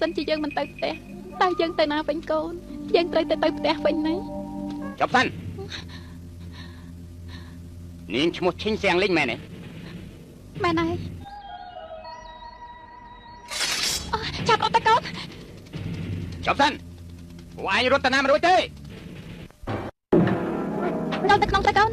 សិនជាយើងមិនទៅផ្ទះតើយើងទៅណាវិញកូនយើងត្រូវទៅផ្ទះវិញណាចប់សិននាងឈ្មោះឈិញសៀងលីងមែនទេមែនហើយចាប់អត់តកូនចប់សិនពួកឯងរត់ទៅណាមិនរួចទេចូលទៅក្នុងទៅកូន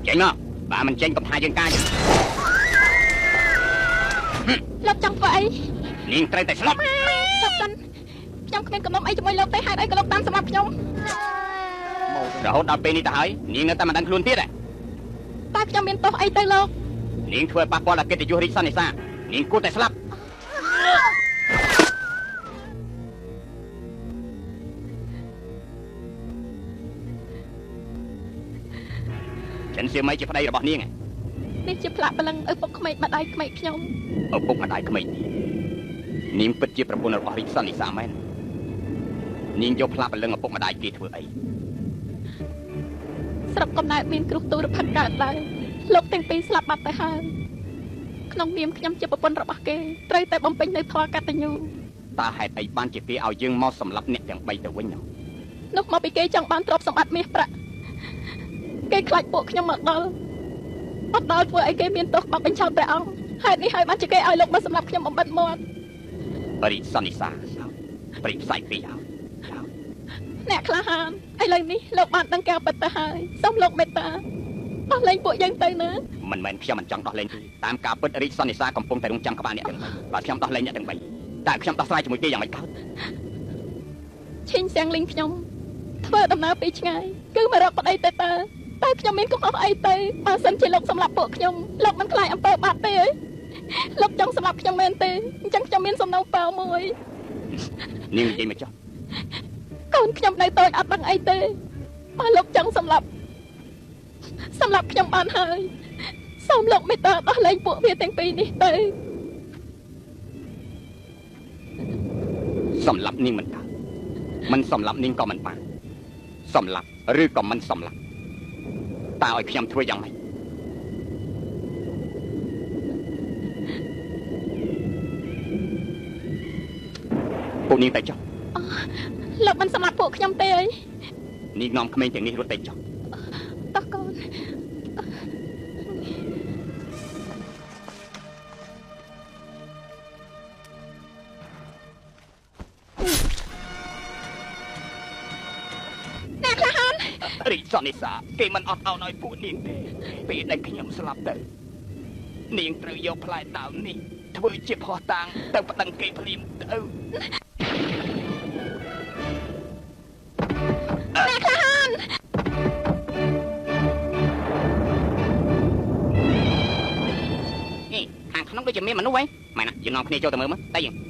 ចេញមកបើមិនចេញកុំថាយើងការលោកចង់ធ្វើអីនាងត្រូវតែស្លាប់ចប់សិនខ្ញុំគ្មានកំណត់អីជាមួយលោកទេហេតុអីក៏លោកតាមសម្រាប់ខ្ញុំរហូតដល់ពេលនេះទៅហើយនាងនៅតែមិនដឹងខ្លួនទៀតតែខ្ញុំមានទោសអីទៅលោកនាងធ្វើប៉ះពាល់ដល់កិត្តិយសរាជសន្និសានាងគួរតែស្លាប់ចិនសៀមីជាប្តីរបស់នាងនេះជាផ្លាកបលឹងឪពុកក្មេកម្ដាយក្មេកខ្ញុំឪពុកម្ដាយក្មេកនាងពិតជាប្រពន្ធរបស់រាជសន្និសាមែននាងយកផ្លាកបលឹងឪពុកម្ដាយគេធ្វើអីស្រុកកំណើតមានគ្រោះទូរភ័ក្រកើតឡើងលោកទាំងពីរស្លាប់បាត់ទៅហើយក្នុងនាមខ្ញុំជាប្រពន្ធរបស់គេត្រូវតែបំពេញនៅធម៌កតញ្ញូតើហេតុអីបានជាគេឲ្យយើងមកសម្លាប់អ្នកទាំង3ទៅវិញនោះមកពីគេចង់បានទ្រព្យសម្បត្តិមាសប្រាក់គេខ្លាចពួកខ្ញុំមកដល់អត់ដល់ធ្វើអីគេមានទោសបាត់បញ្ឆោតព្រះអង្គហេតុនេះហើយបានជាគេឲ្យលោកមកសម្លាប់ខ្ញុំបំបិតមាត់រាជសន្និសាព្រីផ្សាយពីអ្នកក្លាហានឥឡូវនេះលោកបានដឹងការពិតទៅហើយសូមលោកមេត្តាដោះលែងពួកយើងទៅណាមិនមែនខ្ញុំមិនចង់ដោះលែងទេតាមការពិតរាជសន្និសាកំពុងតែរងចាំក្បាលអ្នកទាំង3បើខ្ញុំដោះលែងអ្នកទាំង3តែខ្ញុំដោះស្រាយជាមួយគេយ៉ាងម៉េចកើតឈិញសៀងលីងខ្ញុំធ្វើដំណើរពីឆ្ងាយគឺមករកប្តីទៅតែខ្ញុំមានកំហុសអីទៅបើសិនជាលោកសម្លាប់ពួកខ្ញុំលោកមិនខ្លាចអំពើបាបទេលោកចង់សម្លាប់ខ្ញុំមែនទេអញ្ចឹងខ្ញុំមានសំណុំពរមួយនាងនិយាយមកចុះកូនខ្ញុំនៅតូចអត់ដឹងអីទេបើលោកចង់សម្លាប់ខ្ញុំបានហើយសូមលោកមេត្តាដោះលែងពួកវាទាំងពីរនេះទៅសម្លាប់នាងមិនកើតមិនសម្លាប់នាងក៏មិនបានសម្លាប់ឬក៏មិនសម្លាប់តើឲ្យខ្ញុំធ្វើយ៉ាងម៉េចពួកនាងទៅចុះលោកមិនសម្លាប់ពួកខ្ញុំទេអីនាងនាំក្មេងទាំងនេះរត់ទៅចុះតោះកូនអ្នកក្លាហានរាជសន្និសាគេមិនអត់ឱនឲ្យពួកនាងទេពេលដែលខ្ញុំស្លាប់ទៅនាងត្រូវយកផ្លែដើមនេះធ្វើជាភស្តុតាងទៅប្តឹងគេភ្លាមទៅអ្នកក្លាហានខាងក្នុងដូចជាមានមនុស្សហ៎ម៉ែណាយើងនាំគ្នាចូលទៅមើលមើលតែយើង